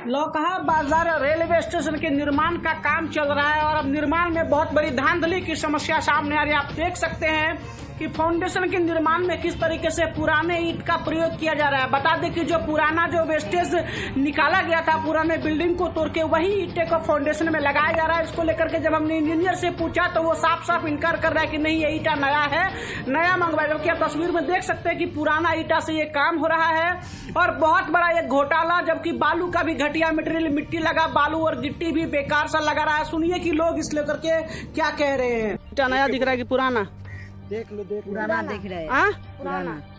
लौकहा बाजार railway station के निर्माण का काम चल रहा है और अब निर्माण में बहुत बड़ी धांधली की समस्या सामने आ रही है। आप देख सकते हैं कि फाउंडेशन के निर्माण में किस तरीके से पुराने ईंट का प्रयोग किया जा रहा है। बता दें कि जो पुराना जो वेस्टेज निकाला गया था पुराने बिल्डिंग को तोड़ के, वही ईंटे को फाउंडेशन में लगाया जा रहा है। इसको लेकर के जब हमने इंजीनियर से पूछा तो वो साफ साफ इनकार कर रहा है कि नहीं, ये ईंटा नया है, नया मंगवाया। जबकि आप तस्वीर में देख सकते हैं कि पुराना ईंटा से ये काम हो रहा है और बहुत बड़ा एक घोटाला। जबकि बालू का भी घटिया मटेरियल, मिट्टी लगा बालू और गिट्टी भी बेकार सा लगा रहा है। सुनिए कि लोग इस लेकर के क्या कह रहे हैं। ईंटा नया दिख रहा है कि पुराना? देख लो पुराना दिख रहा है।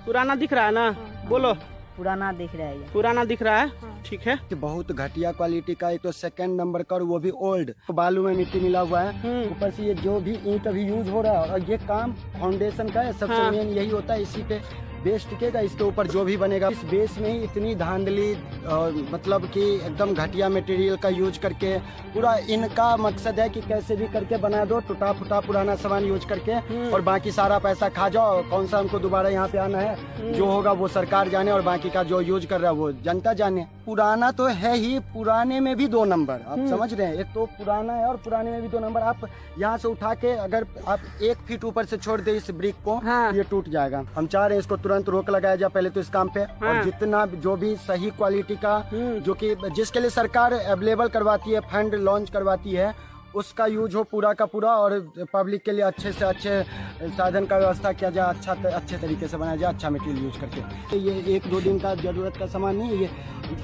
पुराना दिख रहा है ना? बोलो। पुराना दिख रहा है। पुराना दिख रहा है, ठीक है। बहुत घटिया क्वालिटी का, एक तो सेकंड नंबर का और वो भी ओल्ड, बालू में मिट्टी मिला हुआ है। ऊपर से ये जो भी ईंट अभी यूज हो रहा है और ये काम फाउंडेशन का है, सबसे मेन यही होता है, इसी पे बेस टिकेगा। इसके ऊपर जो भी बनेगा इस बेस में ही इतनी धांधली और मतलब कि एकदम घटिया मटेरियल का यूज करके पूरा, इनका मकसद है कि कैसे भी करके बना दो, टूटा फूटा पुराना सामान यूज करके और बाकी सारा पैसा खा जाओ। कौन सा हमको दोबारा यहाँ पे आना है, जो होगा वो सरकार जाने और बाकी का जो यूज कर रहा है वो जनता जाने। पुराना तो है ही, पुराने में भी 2 नंबर, आप समझ रहे हैं। एक तो पुराना है और पुराने में भी 2 नंबर। आप यहाँ से उठा के अगर आप 1 फीट ऊपर से छोड़ दे इस ब्रिक को, ये टूट जाएगा। हम चाह रहे हैं इसको तुरंत रोक लगाया जाए पहले तो इस काम पे। और जितना जो भी सही क्वालिटी का, जो कि जिसके लिए सरकार अवेलेबल करवाती है, फंड लॉन्च करवाती है, उसका यूज हो पूरा का पूरा और पब्लिक के लिए अच्छे से अच्छे साधन का व्यवस्था किया जाए, अच्छे तरीके से बनाया जाए, अच्छा मटेरियल यूज करके। ये 1-2 दिन का जरूरत का सामान नहीं है, ये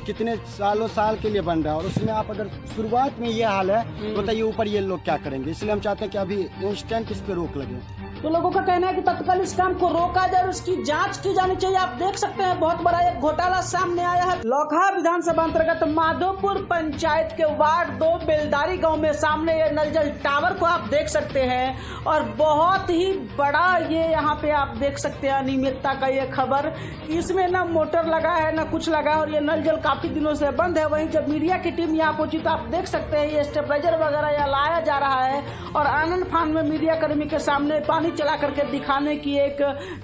कितने साल के लिए बन रहा है। और उसमें आप अगर शुरुआत में ये हाल है तो बताइए ऊपर ये लोग क्या करेंगे। इसलिए हम चाहते हैं कि अभी इंस्टेंट इस पे रोक लगे। तो लोगों का कहना है कि तत्काल इस काम को रोका जाए और उसकी जांच की जानी चाहिए। आप देख सकते हैं बहुत बड़ा एक घोटाला सामने आया है। लौकहा विधानसभा अंतर्गत माधोपुर पंचायत के वार्ड 2 बेलदारी गांव में सामने ये नल जल टावर को आप देख सकते हैं और बहुत ही बड़ा ये यहाँ पे आप देख सकते हैं अनियमितता का ये खबर। इसमें न मोटर लगा है न कुछ लगा है और ये नल जल काफी दिनों से बंद है। वहीं जब मीडिया की टीम यहाँ पहुंची तो आप देख सकते हैं ये स्टेबलाइजर वगैरह यहाँ लाया जा रहा है और आनंद फान में मीडिया कर्मी के सामने पानी चला करके दिखाने की एक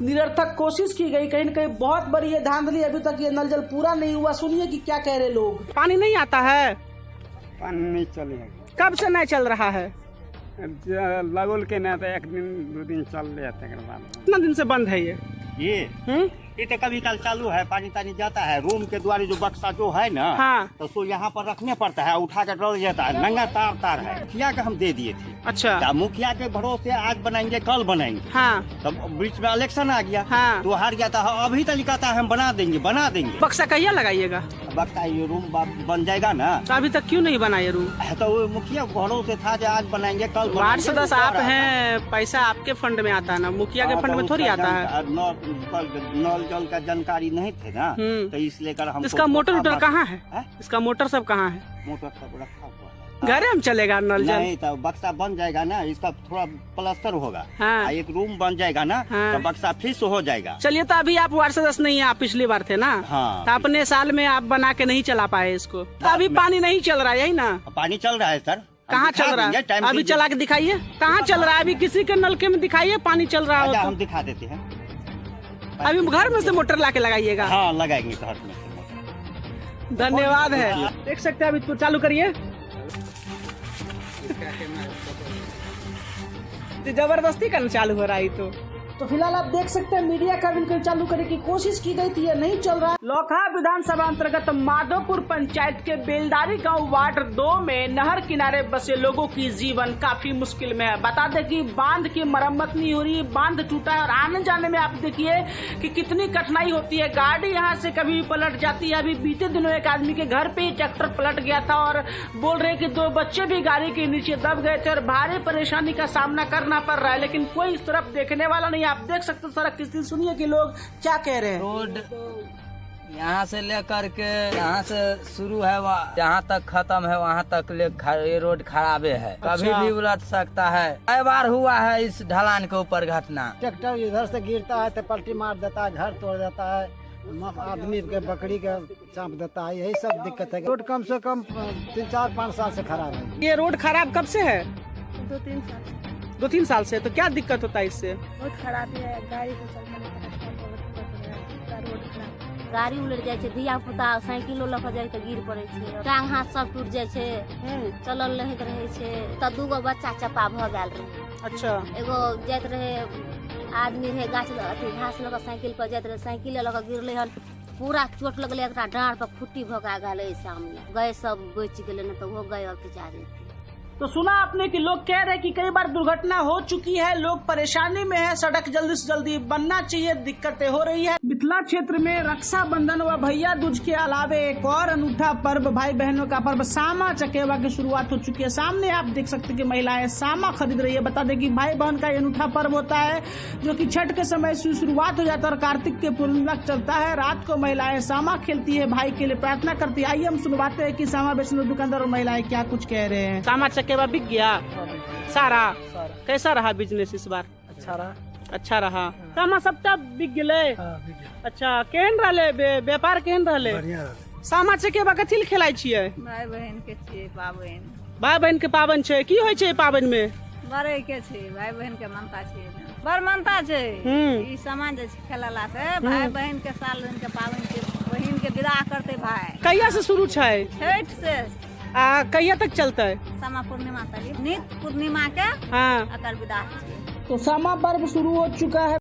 निरर्थक कोशिश की गई। कहीं न कहीं बहुत बड़ी ये धांधली, अभी तक ये नल जल पूरा नहीं हुआ। सुनिए कि क्या कह रहे लोग। पानी नहीं आता है? पानी नहीं चलेगा। कब से नहीं चल रहा है? लगोल के नहीं, 1 दिन 2 दिन चल जाते हैं। कितना दिन से बंद है ये तो कभी कल चालू है, पानी तानी जाता है। रूम के द्वारा जो बक्सा जो है ना, तो उसको यहाँ पर रखने पड़ता है, उठा कर डल जाता है। नंगा तार है। मुखिया का हम दे दिए थे। अच्छा। मुखिया के भरोसे आज बनाएंगे कल बनाएंगे। तब बीच में इलेक्शन आ गया तो हार गया था। अभी तक कहता है हम बना देंगे। बक्सा कहिया लगाइएगा? बक्सा ये रूम बन जाएगा ना। तो अभी तक क्यों नहीं बना ये रूम? तो वो मुखिया भरोसे था जो आज बनाएंगे कल। वार्ड सदस्य आप हैं, पैसा आपके फंड में आता है ना, मुखिया के फंड में थोड़ी आता है। नल जल का जानकारी नहीं थे ना, तो इसलिए कर हम। इसका मोटर कहाँ है? इसका मोटर सब कहाँ है? मोटर सब रखा हुआ है। घरे में चलेगा नल जल? नहीं, तो बक्सा बन जाएगा ना, इसका थोड़ा प्लास्टर होगा। एक रूम बन जाएगा ना, तो बक्सा फिक्स हो जाएगा। चलिए, तो अभी आप वार्ड सदस्य नहीं है, आप पिछली बार थे ना। तो अपने साल में आप बना के नहीं चला पाए इसको। तो अभी पानी नहीं चल रहा है, यही ना? पानी चल रहा है सर। कहाँ चल रहा है? अभी चला के दिखाइए कहाँ चल रहा है। अभी किसी के नलके में दिखाइए पानी चल रहा है। हम दिखा देते हैं। अभी घर में से मोटर ला के लगाइएगा? हाँ, लगाएंगे घर में से। धन्यवाद है। देख सकते हैं, अभी तो चालू करिए। जबरदस्ती करना चालू हो रहा है। तो फिलहाल आप देख सकते हैं मीडिया का भी चालू करने की कोशिश की गई थी, ये नहीं चल रहा। लौकहा विधानसभा अंतर्गत माधोपुर पंचायत के बेलदारी गांव वार्ड 2 में नहर किनारे बसे लोगों की जीवन काफी मुश्किल में है। बता दें कि बांध की मरम्मत नहीं हो रही, बांध टूटा है और आने जाने में आप देखिए कि कितनी कठिनाई होती है। गाड़ी यहाँ से कभी भी पलट जाती है। अभी बीते दिनों एक आदमी के घर पे ही ट्रैक्टर पलट गया था और बोल रहे कि 2 बच्चे भी गाड़ी के नीचे दब गए थे और भारी परेशानी का सामना करना पड़ रहा है, लेकिन कोई इस तरफ देखने वाला नहीं। आप देख सकते सड़क की स्थिति, सुनिए कि लोग क्या कह रहे हैं। रोड यहाँ से लेकर के यहाँ से शुरू है, जहाँ तक खत्म है वहाँ तक ये रोड खराबे है। कभी भी उलट सकता है। कई बार हुआ है इस ढलान के ऊपर घटना। ट्रैक्टर इधर से गिरता है तो पलटी मार देता है, घर तोड़ देता है, आदमी के बकरी के चाँप देता है। यही सब दिक्कत है। रोड कम से कम 3-4-5 साल से खराब है। ये रोड खराब कब से है? 2-3 साल। 2-3 साल से। तो क्या दिक्कत होता है इससे? बहुत खराब है, गाड़ी को चलने में रोड खराब। गाड़ी उलट जाए छे, धिया पुता साइकिलो लऽ जाए तो गिर पड़े छे, टांग हाथ सब टूट जाए छे, चलल नहीं रहे छे। त 2 गो बच्चा चपा भ गेल रहे। अच्छा, एगो जात रहे आदमी रहे गाछ अथी घास लगा साइकिल पर जात रहे, साइकिल लगा गिरले हन, पूरा चोट लगले, एकरा डांड पर खुट्टी भगा गेले सामने, गए सब बच गेले, न तो वो गए और बेचारे। तो सुना आपने कि लोग कह रहे कि कई बार दुर्घटना हो चुकी है, लोग परेशानी में है, सड़क जल्दी से जल्दी बनना चाहिए, दिक्कतें हो रही है। मिथिला क्षेत्र में रक्षाबंधन व भैया दूज के अलावे एक और अनूठा पर्व, भाई बहनों का पर्व सामा चकेवा की शुरुआत हो चुकी है। सामने आप देख सकते हैं कि महिलाएं सामा खरीद रही है। बता दें कि भाई बहन का अनूठा पर्व होता है जो कि छठ के समय से शुरुआत हो जाता है और कार्तिक के पूर्णिमा चलता है। रात को महिलाएं सामा खेलती है, भाई के लिए प्रार्थना करती है। आइए हम सुनवाते हैं कि सामा बेचने वाले दुकानदार और महिलाएं क्या कुछ कह रहे हैं। सामा चकेवा बिक गया सारा, कैसा रहा बिजनेस इस बार? अच्छा रहा। सामा सबटा बिक गेले। अच्छा, केहन रहले व्यापार, केहन रहले? सामा चकेवा कथी ले खेलाइ छियै? भाई बहन के छियै पाबनि। भाई बहन के पाबनि छै, की होइ छै पाबनि में? बड़े के छै, भाई बहन के मानता छै, बड़ मानता छै। ई सामान जे खेलला से भाई बहन के साल दिन के पाबनि के बहन के विदा करते भाई। कहिया से शुरू छै? छठ से। कहिया तक चलते? सामा पूर्णिमा तक, नित पूर्णिमा के हाँ अकर विदा छै। तो सामा पर्व शुरू हो चुका है।